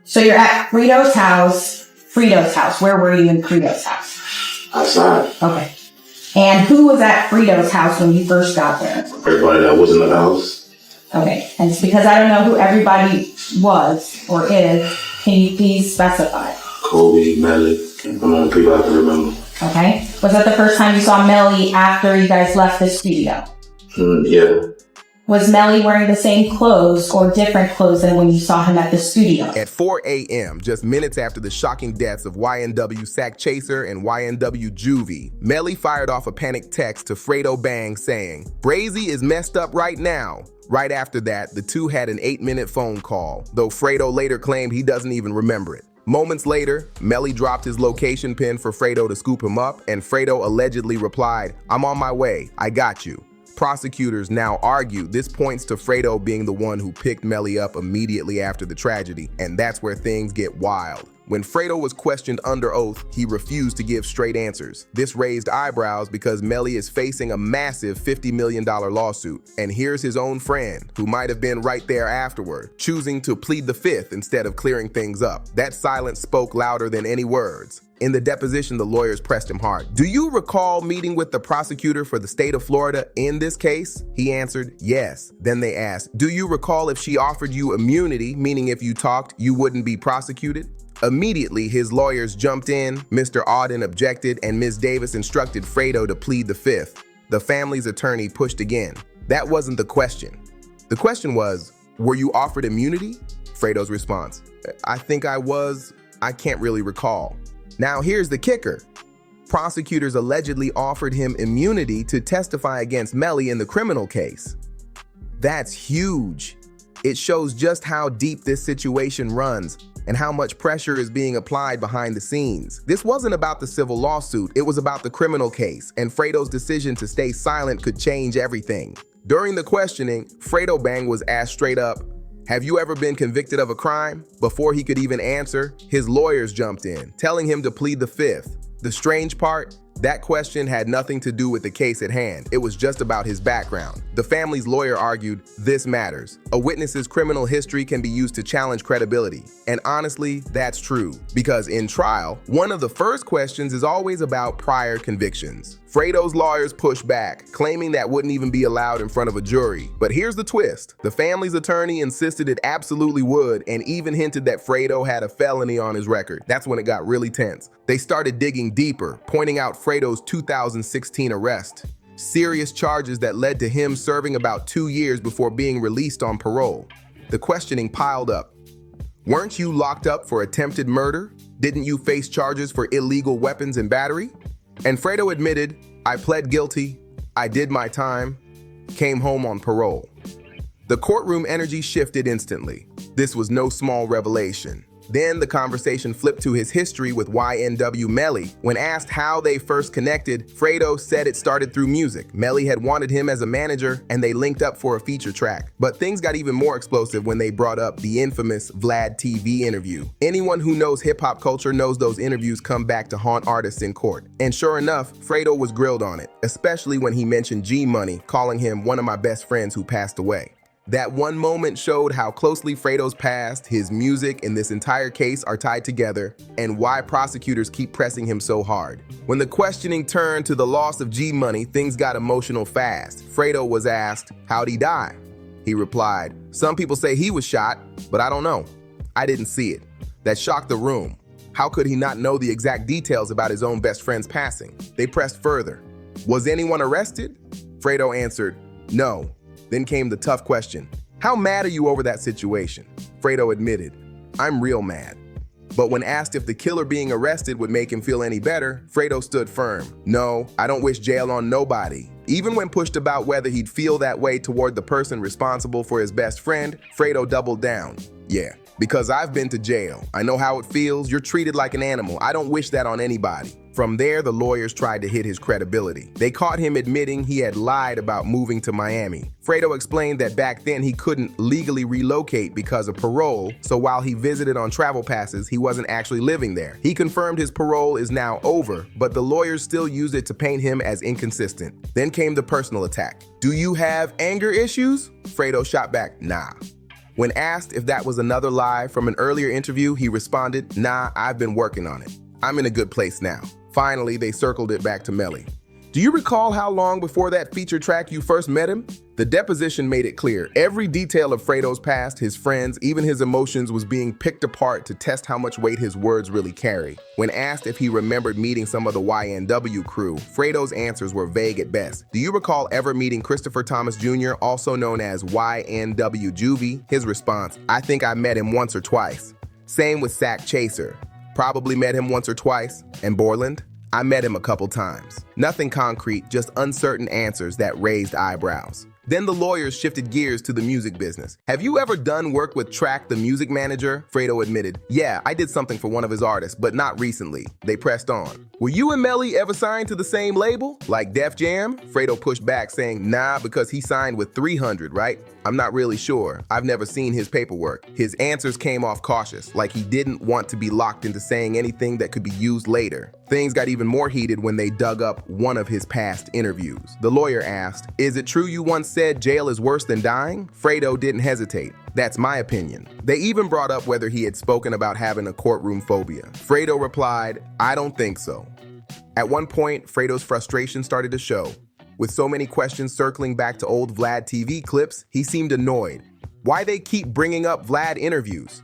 So you're at Fredo's house. Fredo's house. Where were you in Fredo's house? Outside. Okay. And who was at Fredo's house when you first got there? Everybody that was in the house. Okay. And it's because I don't know who everybody was or is, can you please specify? Kobe, Melly. I'm on people I can remember. Okay. Was that the first time you saw Melly after you guys left the studio? Yeah. Was Melly wearing the same clothes or different clothes than when you saw him at the studio? At 4 a.m., just minutes after the shocking deaths of YNW Sack Chaser and YNW Juvie, Melly fired off a panicked text to Fredo Bang saying, "Brazy is messed up right now." Right after that, the two had an 8-minute phone call, though Fredo later claimed he doesn't even remember it. Moments later, Melly dropped his location pin for Fredo to scoop him up, and Fredo allegedly replied, "I'm on my way, I got you." Prosecutors now argue this points to Fredo being the one who picked Melly up immediately after the tragedy, and that's where things get wild. When Fredo was questioned under oath, he refused to give straight answers. This raised eyebrows because Melly is facing a massive $50 million lawsuit. And here's his own friend, who might have been right there afterward, choosing to plead the fifth instead of clearing things up. That silence spoke louder than any words. In the deposition, the lawyers pressed him hard. "Do you recall meeting with the prosecutor for the state of Florida in this case?" He answered, "Yes." Then they asked, "Do you recall if she offered you immunity, meaning if you talked, you wouldn't be prosecuted?" Immediately, his lawyers jumped in, Mr. Auden objected, and Ms. Davis instructed Fredo to plead the fifth. The family's attorney pushed again. That wasn't the question. The question was, "Were you offered immunity?" Fredo's response, "I think I was. I can't really recall." Now here's the kicker. Prosecutors allegedly offered him immunity to testify against Melly in the criminal case. That's huge. It shows just how deep this situation runs and how much pressure is being applied behind the scenes. This wasn't about the civil lawsuit, it was about the criminal case, and Fredo's decision to stay silent could change everything. During the questioning, Fredo Bang was asked straight up, "Have you ever been convicted of a crime?" Before he could even answer, his lawyers jumped in, telling him to plead the fifth. The strange part, that question had nothing to do with the case at hand. It was just about his background. The family's lawyer argued, "This matters. A witness's criminal history can be used to challenge credibility." And honestly, that's true. Because in trial, one of the first questions is always about prior convictions. Fredo's lawyers pushed back, claiming that wouldn't even be allowed in front of a jury. But here's the twist. The family's attorney insisted it absolutely would, and even hinted that Fredo had a felony on his record. That's when it got really tense. They started digging deeper, pointing out Fredo's 2016 arrest. Serious charges that led to him serving about 2 years before being released on parole. The questioning piled up. "Weren't you locked up for attempted murder? Didn't you face charges for illegal weapons and battery?" And Fredo admitted, "I pled guilty, I did my time, came home on parole." The courtroom energy shifted instantly. This was no small revelation. Then the conversation flipped to his history with YNW Melly. When asked how they first connected, Fredo said it started through music. Melly had wanted him as a manager, and they linked up for a feature track. But things got even more explosive when they brought up the infamous Vlad TV interview. Anyone who knows hip-hop culture knows those interviews come back to haunt artists in court. And sure enough, Fredo was grilled on it, especially when he mentioned G-Money, calling him one of my best friends who passed away. That one moment showed how closely Fredo's past, his music, and this entire case are tied together, and why prosecutors keep pressing him so hard. When the questioning turned to the loss of G-Money, things got emotional fast. Fredo was asked, "How'd he die?" He replied, "Some people say he was shot, but I don't know. I didn't see it." That shocked the room. How could he not know the exact details about his own best friend's passing? They pressed further. "Was anyone arrested?" Fredo answered, "No." Then came the tough question. "How mad are you over that situation?" Fredo admitted, "I'm real mad." But when asked if the killer being arrested would make him feel any better, Fredo stood firm. "No, I don't wish jail on nobody." Even when pushed about whether he'd feel that way toward the person responsible for his best friend, Fredo doubled down. "Yeah, because I've been to jail. I know how it feels. You're treated like an animal. I don't wish that on anybody." From there, the lawyers tried to hit his credibility. They caught him admitting he had lied about moving to Miami. Fredo explained that back then he couldn't legally relocate because of parole, so while he visited on travel passes, he wasn't actually living there. He confirmed his parole is now over, but the lawyers still used it to paint him as inconsistent. Then came the personal attack. "Do you have anger issues?" Fredo shot back, "Nah." When asked if that was another lie from an earlier interview, he responded, "Nah, I've been working on it. I'm in a good place now." Finally, they circled it back to Melly. "Do you recall how long before that feature track you first met him?" The deposition made it clear. Every detail of Fredo's past, his friends, even his emotions was being picked apart to test how much weight his words really carry. When asked if he remembered meeting some of the YNW crew, Fredo's answers were vague at best. "Do you recall ever meeting Christopher Thomas Jr., also known as YNW Juvie?" His response, "I think I met him once or twice." Same with Sack Chaser. "Probably met him once or twice." And Borland? "I met him a couple times." Nothing concrete, just uncertain answers that raised eyebrows. Then the lawyers shifted gears to the music business. "Have you ever done work with Track, the music manager?" Fredo admitted, "Yeah, I did something for one of his artists, but not recently." They pressed on. "Were you and Melly ever signed to the same label, like Def Jam?" Fredo pushed back, saying, "Nah, because he signed with 300, right? I'm not really sure. I've never seen his paperwork." His answers came off cautious, like he didn't want to be locked into saying anything that could be used later. Things got even more heated when they dug up one of his past interviews. The lawyer asked, "Is it true you once said jail is worse than dying?" Fredo didn't hesitate. "That's my opinion." They even brought up whether he had spoken about having a courtroom phobia. Fredo replied, "I don't think so." At one point, Fredo's frustration started to show. With so many questions circling back to old Vlad TV clips, he seemed annoyed. Why they keep bringing up Vlad interviews?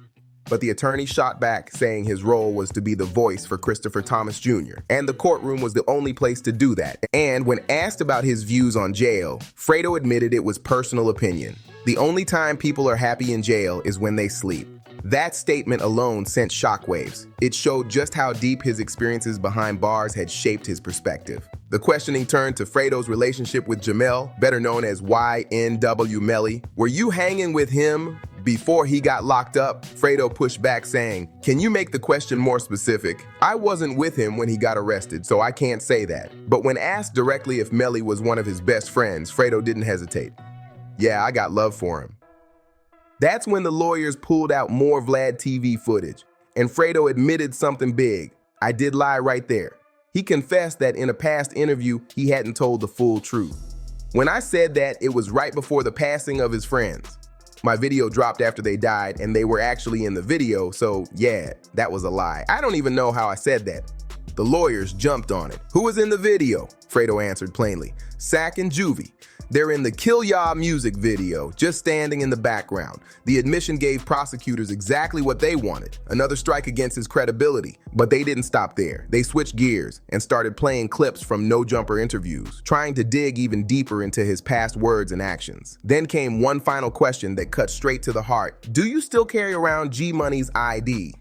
But the attorney shot back, saying his role was to be the voice for Christopher Thomas Jr., and the courtroom was the only place to do that. And when asked about his views on jail, Fredo admitted it was personal opinion. The only time people are happy in jail is when they sleep. That statement alone sent shockwaves. It showed just how deep his experiences behind bars had shaped his perspective. The questioning turned to Fredo's relationship with Jamel, better known as YNW Melly. "Were you hanging with him before he got locked up?" Fredo pushed back, saying, "Can you make the question more specific? I wasn't with him when he got arrested, so I can't say that." But when asked directly if Melly was one of his best friends, Fredo didn't hesitate. "Yeah, I got love for him." That's when the lawyers pulled out more Vlad TV footage, and Fredo admitted something big. "I did lie right there." He confessed that in a past interview, he hadn't told the full truth. "When I said that, it was right before the passing of his friends. My video dropped after they died, and they were actually in the video, so yeah, that was a lie. I don't even know how I said that." The lawyers jumped on it. "Who was in the video?" Fredo answered plainly, "Sack and Juvie. They're in the Kill Ya music video, just standing in the background." The admission gave prosecutors exactly what they wanted, another strike against his credibility. But they didn't stop there. They switched gears and started playing clips from No Jumper interviews, trying to dig even deeper into his past words and actions. Then came one final question that cut straight to the heart. "Do you still carry around G Money's ID?"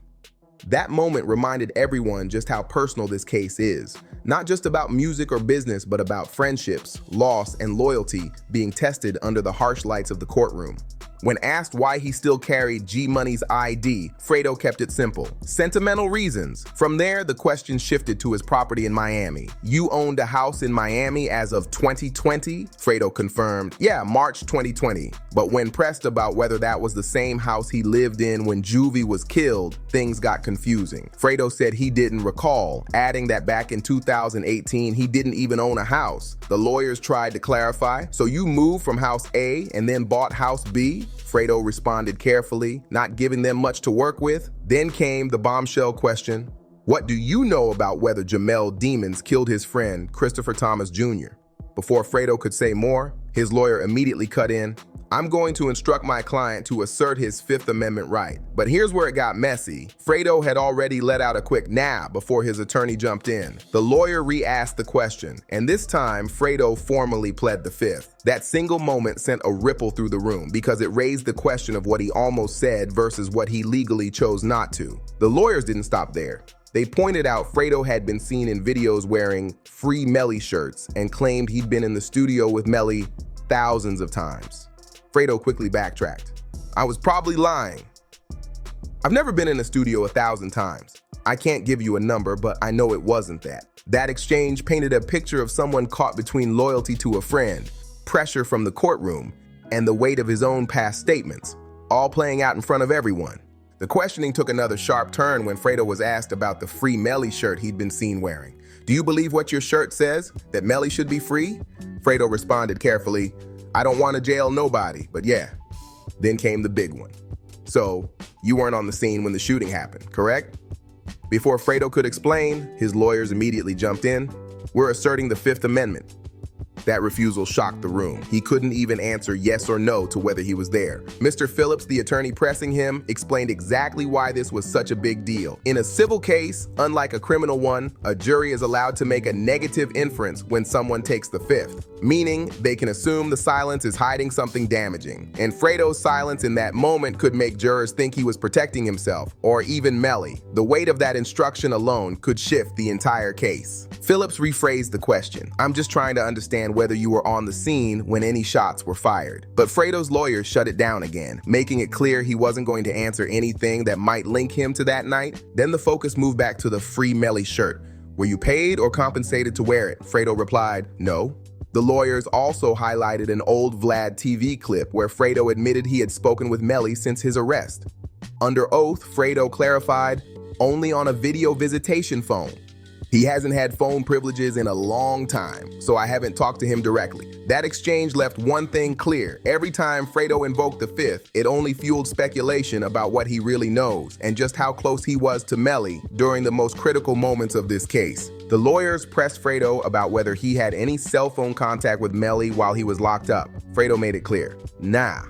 That moment reminded everyone just how personal this case is. Not just about music or business, but about friendships, loss, and loyalty being tested under the harsh lights of the courtroom. When asked why he still carried G Money's ID, Fredo kept it simple. Sentimental reasons. From there, the question shifted to his property in Miami. "You owned a house in Miami as of 2020? Fredo confirmed, "Yeah, March 2020. But when pressed about whether that was the same house he lived in when Juvie was killed, things got confusing. Fredo said he didn't recall, adding that back in 2018, he didn't even own a house. The lawyers tried to clarify, "So you moved from house A and then bought house B?" Fredo responded carefully, not giving them much to work with. Then came the bombshell question, "What do you know about whether Jamel Demons killed his friend, Christopher Thomas Jr.?" Before Fredo could say more, his lawyer immediately cut in, "I'm going to instruct my client to assert his Fifth Amendment right." But here's where it got messy. Fredo had already let out a quick "nah" before his attorney jumped in. The lawyer re-asked the question, and this time Fredo formally pled the Fifth. That single moment sent a ripple through the room because it raised the question of what he almost said versus what he legally chose not to. The lawyers didn't stop there. They pointed out Fredo had been seen in videos wearing Free Melly shirts and claimed he'd been in the studio with Melly thousands of times. Fredo quickly backtracked. "I was probably lying. I've never been in a studio 1,000 times. I can't give you a number, but I know it wasn't that." That exchange painted a picture of someone caught between loyalty to a friend, pressure from the courtroom, and the weight of his own past statements, all playing out in front of everyone. The questioning took another sharp turn when Fredo was asked about the Free Melly shirt he'd been seen wearing. "Do you believe what your shirt says, that Melly should be free?" Fredo responded carefully, "I don't want to jail nobody, but yeah." Then came the big one. So, you weren't on the scene when the shooting happened, correct? Before Fredo could explain, his lawyers immediately jumped in. We're asserting the Fifth Amendment. That refusal shocked the room. He couldn't even answer yes or no to whether he was there. Mr. Phillips, the attorney pressing him, explained exactly why this was such a big deal. In a civil case, unlike a criminal one, a jury is allowed to make a negative inference when someone takes the fifth, meaning they can assume the silence is hiding something damaging. And Fredo's silence in that moment could make jurors think he was protecting himself, or even Melly. The weight of that instruction alone could shift the entire case. Phillips rephrased the question. I'm just trying to understand whether you were on the scene when any shots were fired. But Fredo's lawyers shut it down again, making it clear he wasn't going to answer anything that might link him to that night. Then the focus moved back to the Free Melly shirt. Were you paid or compensated to wear it? Fredo replied, no. The lawyers also highlighted an old Vlad TV clip where Fredo admitted he had spoken with Melly since his arrest. Under oath, Fredo clarified, only on a video visitation phone. He hasn't had phone privileges in a long time, so I haven't talked to him directly. That exchange left one thing clear. Every time Fredo invoked the fifth, it only fueled speculation about what he really knows and just how close he was to Melly during the most critical moments of this case. The lawyers pressed Fredo about whether he had any cell phone contact with Melly while he was locked up. Fredo made it clear, nah.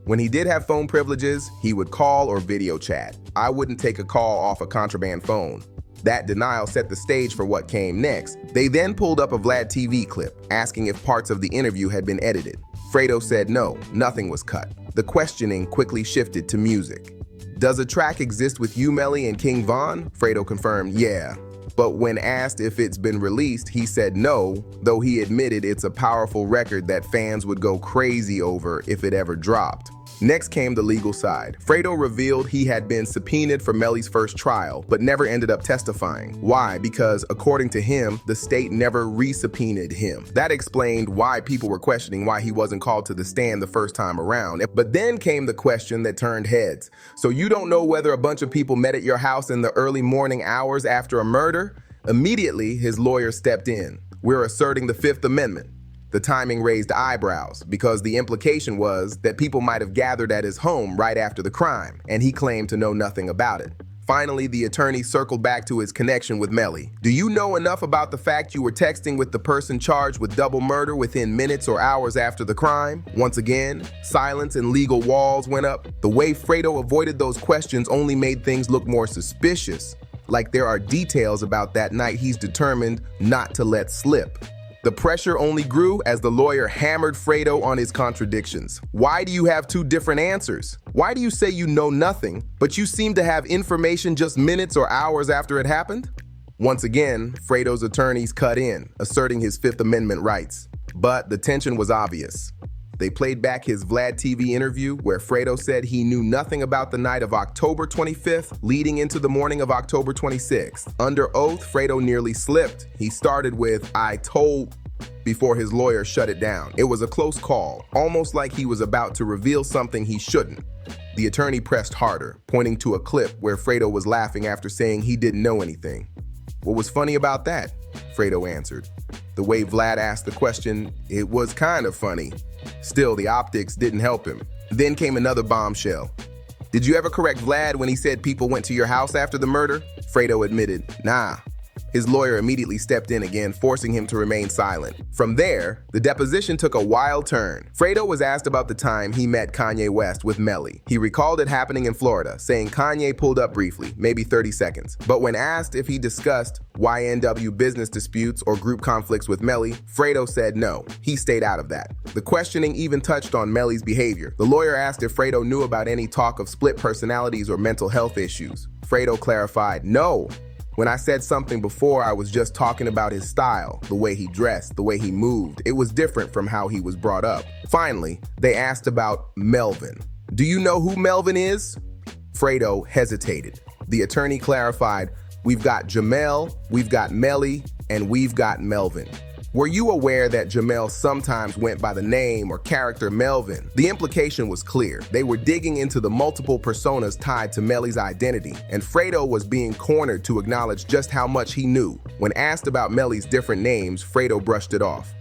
When he did have phone privileges, he would call or video chat. I wouldn't take a call off a contraband phone. That denial set the stage for what came next. They then pulled up a Vlad TV clip, asking if parts of the interview had been edited. Fredo said no, nothing was cut. The questioning quickly shifted to music. Does a track exist with you, Melly, and King Von? Fredo confirmed, yeah. But when asked if it's been released, he said no, though he admitted it's a powerful record that fans would go crazy over if it ever dropped. Next came the legal side. Fredo revealed he had been subpoenaed for Melly's first trial, but never ended up testifying. Why? Because, according to him, the state never re-subpoenaed him. That explained why people were questioning why he wasn't called to the stand the first time around. But then came the question that turned heads. So you don't know whether a bunch of people met at your house in the early morning hours after a murder? Immediately, his lawyer stepped in. We're asserting the Fifth Amendment. The timing raised eyebrows because the implication was that people might have gathered at his home right after the crime, and he claimed to know nothing about it. Finally, the attorney circled back to his connection with Melly. Do you know enough about the fact you were texting with the person charged with double murder within minutes or hours after the crime? Once again, silence and legal walls went up. The way Fredo avoided those questions only made things look more suspicious, like there are details about that night he's determined not to let slip. The pressure only grew as the lawyer hammered Fredo on his contradictions. Why do you have two different answers? Why do you say you know nothing, but you seem to have information just minutes or hours after it happened? Once again, Fredo's attorneys cut in, asserting his Fifth Amendment rights. But the tension was obvious. They played back his Vlad TV interview where Fredo said he knew nothing about the night of October 25th leading into the morning of October 26th. Under oath, Fredo nearly slipped. He started with, I told, before his lawyer shut it down. It was a close call, almost like he was about to reveal something he shouldn't. The attorney pressed harder, pointing to a clip where Fredo was laughing after saying he didn't know anything. What was funny about that? Fredo answered. The way Vlad asked the question, it was kind of funny. Still, the optics didn't help him. Then came another bombshell. Did you ever correct Vlad when he said people went to your house after the murder? Fredo admitted, nah. His lawyer immediately stepped in again, forcing him to remain silent. From there, the deposition took a wild turn. Fredo was asked about the time he met Kanye West with Melly. He recalled it happening in Florida, saying Kanye pulled up briefly, maybe 30 seconds. But when asked if he discussed YNW business disputes or group conflicts with Melly, Fredo said no, he stayed out of that. The questioning even touched on Melly's behavior. The lawyer asked if Fredo knew about any talk of split personalities or mental health issues. Fredo clarified, no. When I said something before, I was just talking about his style, the way he dressed, the way he moved. It was different from how he was brought up. Finally, they asked about Melvin. Do you know who Melvin is? Fredo hesitated. The attorney clarified, we've got Jamel, we've got Melly, and we've got Melvin. Were you aware that Jamel sometimes went by the name or character Melvin? The implication was clear. They were digging into the multiple personas tied to Melly's identity, and Fredo was being cornered to acknowledge just how much he knew. When asked about Melly's different names, Fredo brushed it off.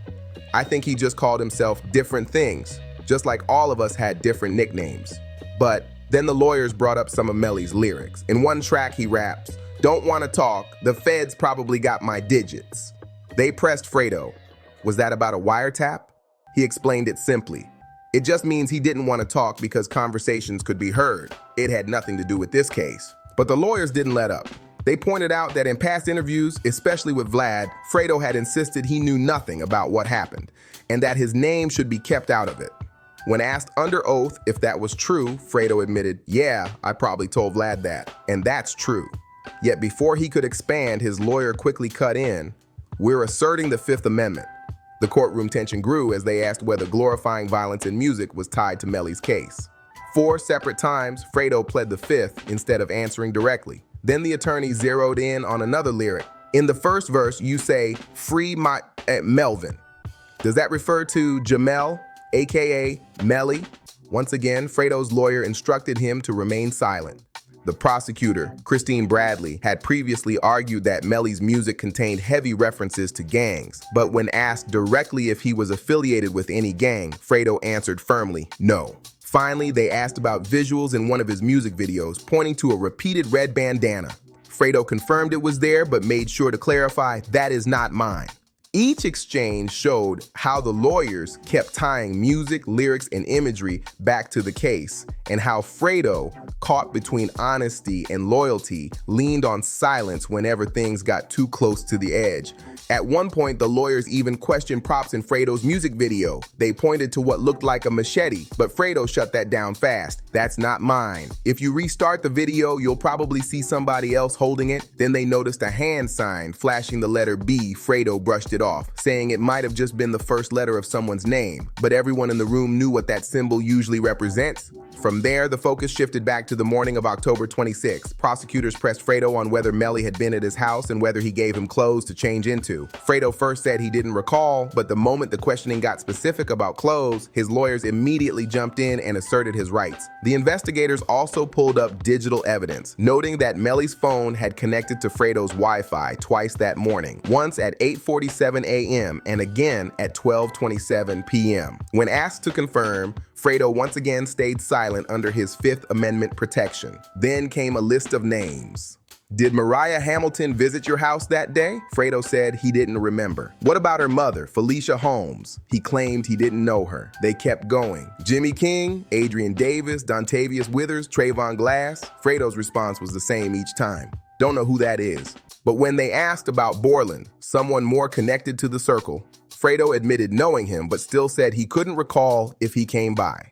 I think he just called himself different things, just like all of us had different nicknames. But Then the lawyers brought up some of Melly's lyrics. In one track, he raps, "Don't want to talk, the feds probably got my digits." They pressed Fredo. Was that about a wiretap? He explained it simply. It just means he didn't want to talk because conversations could be heard. It had nothing to do with this case. But the lawyers didn't let up. They pointed out that in past interviews, especially with Vlad, Fredo had insisted he knew nothing about what happened and that his name should be kept out of it. When asked under oath if that was true, Fredo admitted, "Yeah, I probably told Vlad that, and that's true." Yet before he could expand, his lawyer quickly cut in, "We're asserting the Fifth Amendment." The courtroom tension grew as they asked whether glorifying violence in music was tied to Melly's case. 4 separate times, Fredo pled the Fifth instead of answering directly. Then the attorney zeroed in on another lyric. In the first verse, you say, "Free my Melvin." Does that refer to Jamel, aka Melly? Once again, Fredo's lawyer instructed him to remain silent. The prosecutor, Christine Bradley, had previously argued that Melly's music contained heavy references to gangs, but when asked directly if he was affiliated with any gang, Fredo answered firmly, no. Finally, they asked about visuals in one of his music videos, pointing to a repeated red bandana. Fredo confirmed it was there, but made sure to clarify, "That is not mine." Each exchange showed how the lawyers kept tying music, lyrics, and imagery back to the case, and how Fredo, caught between honesty and loyalty, leaned on silence whenever things got too close to the edge. At one point, the lawyers even questioned props in Fredo's music video. They pointed to what looked like a machete, but Fredo shut that down fast. "That's not mine." If you restart the video, you'll probably see somebody else holding it. Then they noticed a hand sign flashing the letter B. Fredo brushed it off, saying it might have just been the first letter of someone's name, but everyone in the room knew what that symbol usually represents. From there, the focus shifted back to the morning of October 26th. Prosecutors pressed Fredo on whether Melly had been at his house and whether he gave him clothes to change into. Fredo first said he didn't recall, but the moment the questioning got specific about clothes, his lawyers immediately jumped in and asserted his rights. The investigators also pulled up digital evidence, noting that Melly's phone had connected to Fredo's Wi-Fi twice that morning, once at 8:47 a.m. and again at 12:27 p.m. When asked to confirm, Fredo once again stayed silent under his Fifth Amendment protection. Then came a list of names. Did Mariah Hamilton visit your house that day? Fredo said he didn't remember. What about her mother, Felicia Holmes? He claimed he didn't know her. They kept going. Jimmy King, Adrian Davis, Dontavius Withers, Trayvon Glass? Fredo's response was the same each time. Don't know who that is. But when they asked about Borland, someone more connected to the circle, Fredo admitted knowing him, but still said he couldn't recall if he came by.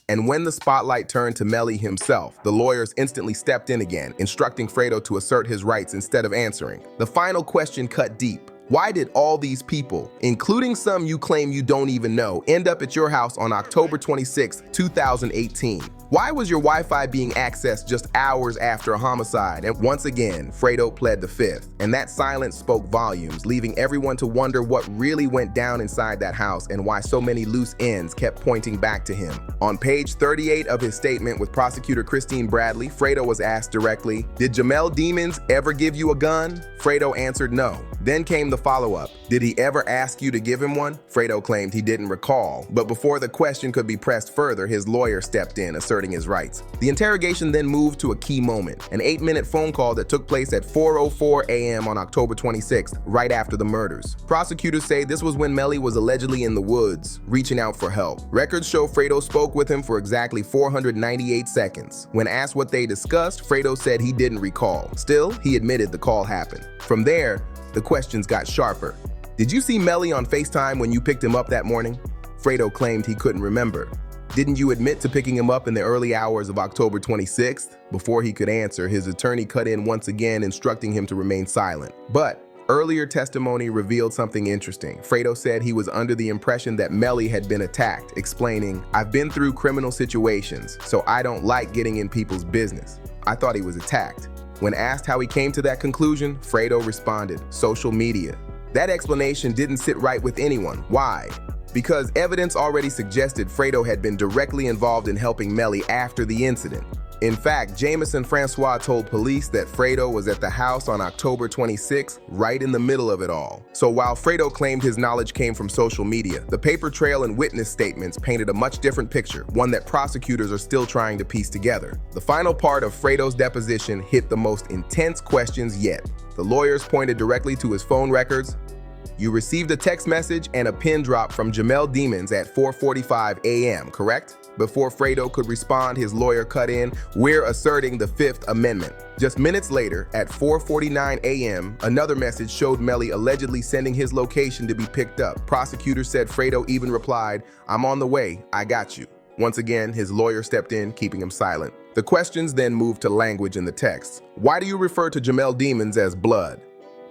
And when the spotlight turned to Melly himself, the lawyers instantly stepped in again, instructing Fredo to assert his rights instead of answering. The final question cut deep. Why did all these people, including some you claim you don't even know, end up at your house on October 26, 2018? Why was your Wi-Fi being accessed just hours after a homicide? And once again, Fredo pled the Fifth. And that silence spoke volumes, leaving everyone to wonder what really went down inside that house and why so many loose ends kept pointing back to him. On page 38 of his statement with prosecutor Christine Bradley, Fredo was asked directly, "Did Jamel Demons ever give you a gun?" Fredo answered no. Then came the follow-up. Did he ever ask you to give him one? Fredo claimed he didn't recall, but before the question could be pressed further, his lawyer stepped in, asserting his rights. The interrogation then moved to a key moment, an 8-minute phone call that took place at 4:04 a.m. on October 26th, right after the murders. Prosecutors say this was when Melly was allegedly in the woods, reaching out for help. Records show Fredo spoke with him for exactly 498 seconds. When asked what they discussed, Fredo said he didn't recall. Still, he admitted the call happened. From there, the questions got sharper. Did you see Melly on FaceTime when you picked him up that morning? Fredo claimed he couldn't remember. Didn't you admit to picking him up in the early hours of October 26th? Before he could answer, his attorney cut in once again, instructing him to remain silent. But earlier testimony revealed something interesting. Fredo said he was under the impression that Melly had been attacked, explaining, "I've been through criminal situations, so I don't like getting in people's business. I thought he was attacked." When asked how he came to that conclusion, Fredo responded, "Social media." That explanation didn't sit right with anyone. Why? Because evidence already suggested Fredo had been directly involved in helping Melly after the incident. In fact, Jameson Francois told police that Fredo was at the house on October 26, right in the middle of it all. So while Fredo claimed his knowledge came from social media, the paper trail and witness statements painted a much different picture, one that prosecutors are still trying to piece together. The final part of Fredo's deposition hit the most intense questions yet. The lawyers pointed directly to his phone records. You received a text message and a pin drop from Jamel Demons at 4:45 a.m., correct? Before Fredo could respond, his lawyer cut in, "We're asserting the Fifth Amendment." Just minutes later, at 4:49 a.m., another message showed Melly allegedly sending his location to be picked up. Prosecutors said Fredo even replied, "I'm on the way, I got you." Once again, his lawyer stepped in, keeping him silent. The questions then moved to language in the text. Why do you refer to Jamel Demons as blood?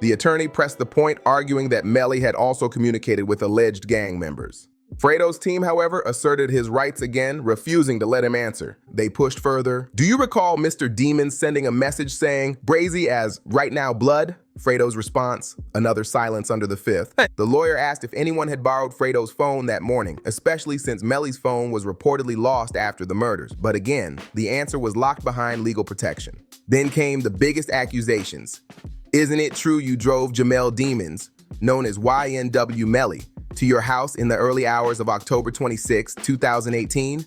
The attorney pressed the point, arguing that Melly had also communicated with alleged gang members. Fredo's team, however, asserted his rights again, refusing to let him answer. They pushed further. Do you recall Mr. Demons sending a message saying, "Brazy as right now blood"? Fredo's response, another silence under the fifth. The lawyer asked if anyone had borrowed Fredo's phone that morning, especially since Melly's phone was reportedly lost after the murders. But again, the answer was locked behind legal protection. Then came the biggest accusations. Isn't it true you drove Jamel Demons, known as YNW Melly, to your house in the early hours of October 26, 2018?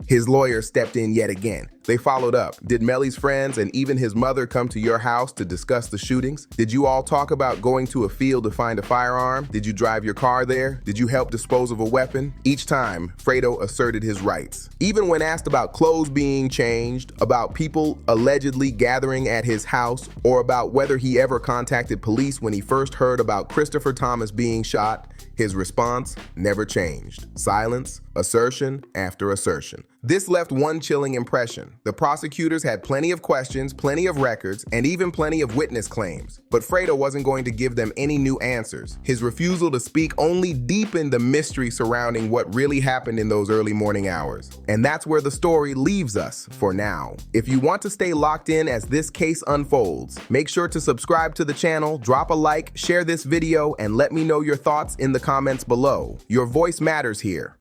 His lawyer stepped in yet again. They followed up. Did Melly's friends and even his mother come to your house to discuss the shootings? Did you all talk about going to a field to find a firearm? Did you drive your car there? Did you help dispose of a weapon? Each time, Fredo asserted his rights. Even when asked about clothes being changed, about people allegedly gathering at his house, or about whether he ever contacted police when he first heard about Christopher Thomas being shot, his response never changed. Silence, assertion after assertion. This left one chilling impression. The prosecutors had plenty of questions, plenty of records, and even plenty of witness claims. But Fredo wasn't going to give them any new answers. His refusal to speak only deepened the mystery surrounding what really happened in those early morning hours. And that's where the story leaves us for now. If you want to stay locked in as this case unfolds, make sure to subscribe to the channel, drop a like, share this video, and let me know your thoughts in the comments below. Your voice matters here.